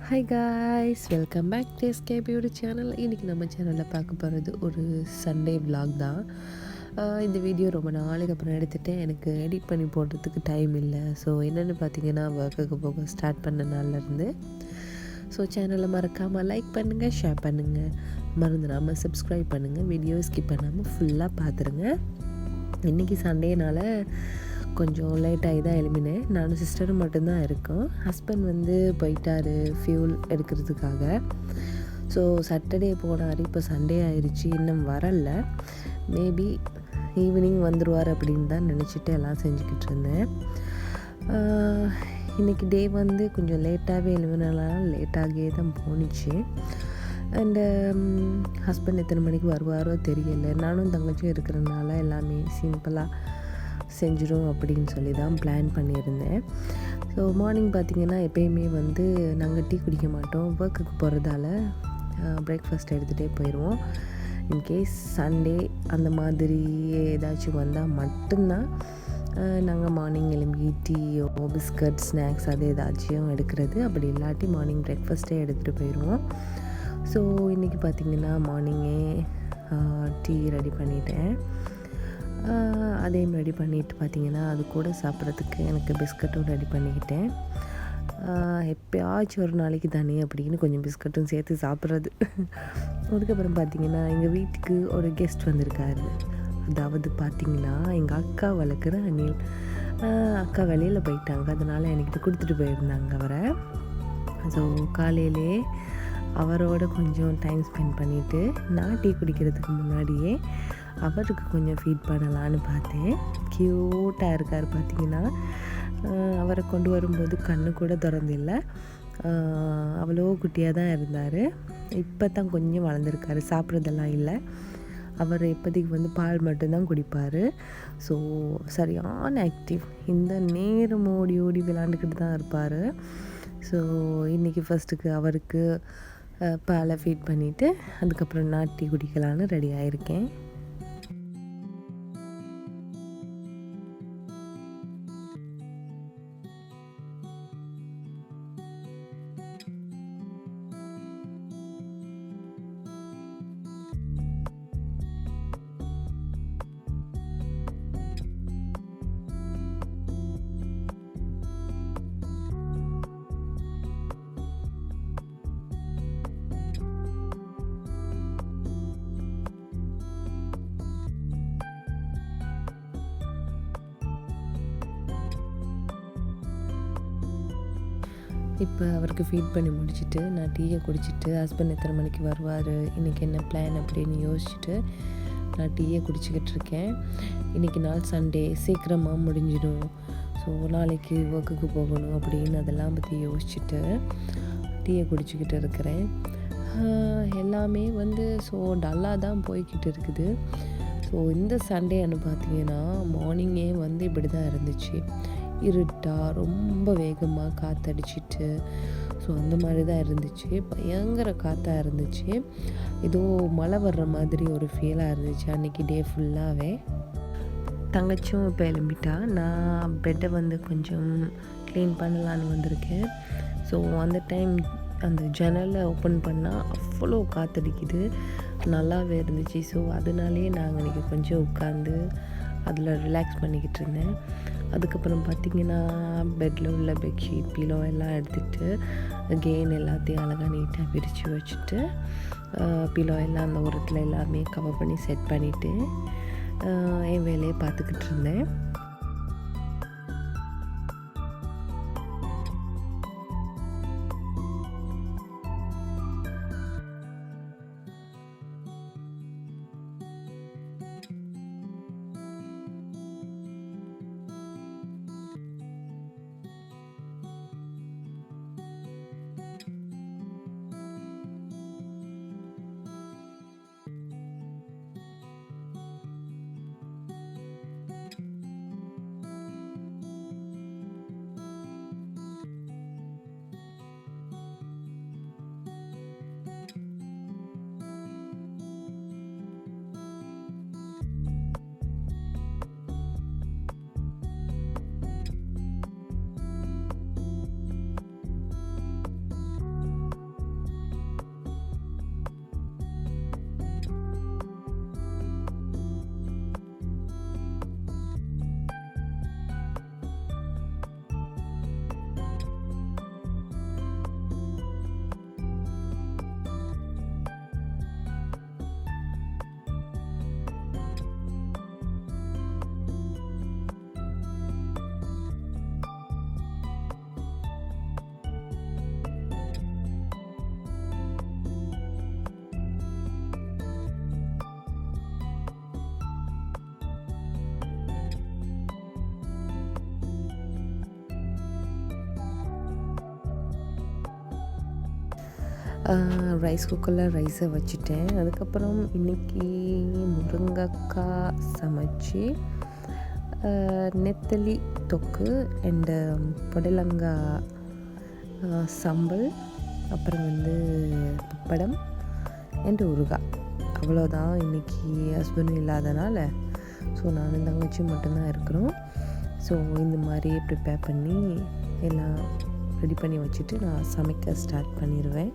Hi guys, welcome back to SK beauty channel. இன்றைக்கி நம்ம சேனலில் பார்க்க போகிறது ஒரு சண்டே vlog தான். இந்த வீடியோ ரொம்ப நாளைக்கு அப்புறம் எடுத்துகிட்டேன். எனக்கு எடிட் பண்ணி போடுறதுக்கு டைம் இல்லை. ஸோ என்னென்னு பார்த்தீங்கன்னா, ஒர்க்குக்கு போக ஸ்டார்ட் பண்ண நாள்லேருந்து சேனலை மறக்காமல் லைக் பண்ணுங்கள், ஷேர் பண்ணுங்கள், மறந்துடாமல் சப்ஸ்கிரைப் பண்ணுங்கள். வீடியோ ஸ்கிப் பண்ணாமல் ஃபுல்லாக பார்த்துருங்க. இன்றைக்கி சண்டேனால் கொஞ்சம் லேட்டாகி தான் எழுப்பினேன். நானும் சிஸ்டரும் மட்டும்தான் இருக்கோம். ஹஸ்பண்ட் போயிட்டார் ஃபியூல் எடுக்கிறதுக்காக. ஸோ சாட்டர்டே போனார். இப்போ சண்டே ஆயிடுச்சு, இன்னும் வரல. மேபி ஈவினிங் வந்துடுவார் அப்படின்னு தான் நினச்சிட்டு எல்லாம் செஞ்சுக்கிட்டு இருந்தேன். இன்றைக்கி டே கொஞ்சம் லேட்டாகவே எழுப்பினால லேட்டாகியே தான் போணுச்சு. அண்டு ஹஸ்பண்ட் எத்தனை மணிக்கு வருவாரோ தெரியலை. நானும் தங்கச்சியும் இருக்கிறனால எல்லாமே சிம்பிளாக செஞ்சிடும் அப்படின்னு சொல்லி தான் பிளான் பண்ணியிருந்தேன். ஸோ மார்னிங் பார்த்திங்கன்னா எப்பயுமே நாங்கள் டீ குடிக்க மாட்டோம். ஒர்க்குக்கு போகிறதால பிரேக்ஃபாஸ்ட் எடுத்துகிட்டே போயிடுவோம். இன்கேஸ் சண்டே அந்த மாதிரி ஏதாச்சும் வந்தால் மட்டும்தான் நாங்கள் மார்னிங் எழும்பி டீயோ பிஸ்கட் ஸ்நாக்ஸ் அது ஏதாச்சும் எடுக்கிறது. அப்படி இல்லாட்டி மார்னிங் பிரேக்ஃபாஸ்ட்டே எடுத்துகிட்டு போயிடுவோம். ஸோ இன்றைக்கி பார்த்திங்கன்னா மார்னிங்கே டீ ரெடி பண்ணிட்டேன். அதையும் ரெடி பண்ணிவிட்டு பார்த்திங்கன்னா அது கூட சாப்பிட்றதுக்கு எனக்கு பிஸ்கட்டும் ரெடி பண்ணிக்கிட்டேன். எப்போயாச்சும் ஒரு நாளைக்கு தானே அப்படின்னு கொஞ்சம் பிஸ்கட்டும் சேர்த்து சாப்பிட்றது. அதுக்கப்புறம் பார்த்திங்கன்னா எங்கள் வீட்டுக்கு ஒரு கெஸ்ட் வந்திருக்காரு. அதாவது பார்த்திங்கன்னா எங்கள் அக்கா வளர்க்குற அணில். அக்கா வெளியில் போயிட்டாங்க, அதனால் எனக்கு கொடுத்துட்டு போயிருந்தாங்க அவரை. ஸோ காலையிலே அவரோட கொஞ்சம் டைம் ஸ்பெண்ட் பண்ணிவிட்டு நான் டீ குடிக்கிறதுக்கு முன்னாடியே அவருக்கு கொஞ்சம் ஃபீட் பண்ணலான்னு பார்த்தேன். க்யூட்டாக இருக்கார் பார்த்திங்கன்னா. அவரை கொண்டு வரும்போது கண்ணு கூட திறந்தில்லை. அவ்வளோ குட்டியாக தான் இருந்தார். இப்போ தான் கொஞ்சம் வளர்ந்துருக்காரு. சாப்பிட்றதெல்லாம் இல்லை. அவர் இப்போதைக்கு பால் மட்டும்தான் குடிப்பார். ஸோ சரியான ஆக்டிவ். இந்த நேரம் ஓடி ஓடி விளாண்டுக்கிட்டு தான் இருப்பார். ஸோ இன்றைக்கி ஃபஸ்ட்டுக்கு அவருக்கு பாலை ஃபீட் பண்ணிவிட்டு அதுக்கப்புறம் நான் டீ குடிக்கலான்னு ரெடி ஆகிருக்கேன். இப்போ அவருக்கு ஃபீட் பண்ணி முடிச்சுட்டு நான் டீயை குடிச்சிட்டு ஹஸ்பண்ட் எத்தனை மணிக்கு வருவார், இன்றைக்கி என்ன பிளான் அப்படின்னு யோசிச்சுட்டு நான் டீயை குடிச்சிக்கிட்டு இருக்கேன். இன்றைக்கி நாள் சண்டே சீக்கிரமாக முடிஞ்சிடும். ஸோ நாளைக்கு ஒர்க்குக்கு போகணும் அப்படின்னு அதெல்லாம் பற்றி யோசிச்சுட்டு டீயை குடிச்சிக்கிட்டு இருக்கிறேன். எல்லாமே ஸோ டல்லாக தான் போய்கிட்டு இருக்குது. ஸோ இந்த சண்டேன்னு பார்த்தீங்கன்னா மார்னிங்கே இப்படி தான் இருந்துச்சு. இருட்டாக ரொம்ப வேகமாக காற்றடிச்சிட்டு ஸோ அந்த மாதிரி தான் இருந்துச்சு. பயங்கர காற்றாக இருந்துச்சு. ஏதோ மழை வர்ற மாதிரி ஒரு ஃபீலாக இருந்துச்சு அன்றைக்கி டே ஃபுல்லாகவே. தங்கச்சும் இப்போ எழும்பிட்டா. நான் பெட்டை கொஞ்சம் க்ளீன் பண்ணலான்னு வந்திருக்கேன். ஸோ அந்த டைம் அந்த ஜன்னலை ஓப்பன் பண்ணால் அவ்வளோ காற்றடிக்குது. நல்லாவே இருந்துச்சு. ஸோ அதனாலேயே நாங்கள் இன்றைக்கி கொஞ்சம் உட்காந்து அதில் ரிலாக்ஸ் பண்ணிக்கிட்டு இருந்தேன். அதுக்கப்புறம் பார்த்திங்கன்னா பெட்டில் உள்ள பெட்ஷீட் பீலோ எல்லாம் எடுத்துகிட்டு கெயின் எல்லாத்தையும் அழகாக நீட்டாக பிரித்து வச்சுட்டு பீலோ எல்லாம் அந்த ஓரத்தில் எல்லாமே கவர் பண்ணி செட் பண்ணிவிட்டு என் வேலையை பார்த்துக்கிட்டு இருந்தேன். ரைஸ் குக்கரில் ரைஸை வச்சுட்டேன். அதுக்கப்புறம் இன்றைக்கி முருங்கைக்காய் சமைச்சு நெத்தலி தொக்கு அண்டு புடலங்காய் சம்பல், அப்புறம் பப்படம் அண்டு ஊறுகாய். அவ்வளோதான். இன்றைக்கி ஹஸ்பண்டும் இல்லாதனால ஸோ நானும் தங்கச்சியும் மட்டும்தான் இருக்கிறோம். ஸோ இந்த மாதிரி ப்ரிப்பேர் பண்ணி எல்லாம் ரெடி பண்ணி வச்சுட்டு நான் சமைக்க ஸ்டார்ட் பண்ணிடுவேன்.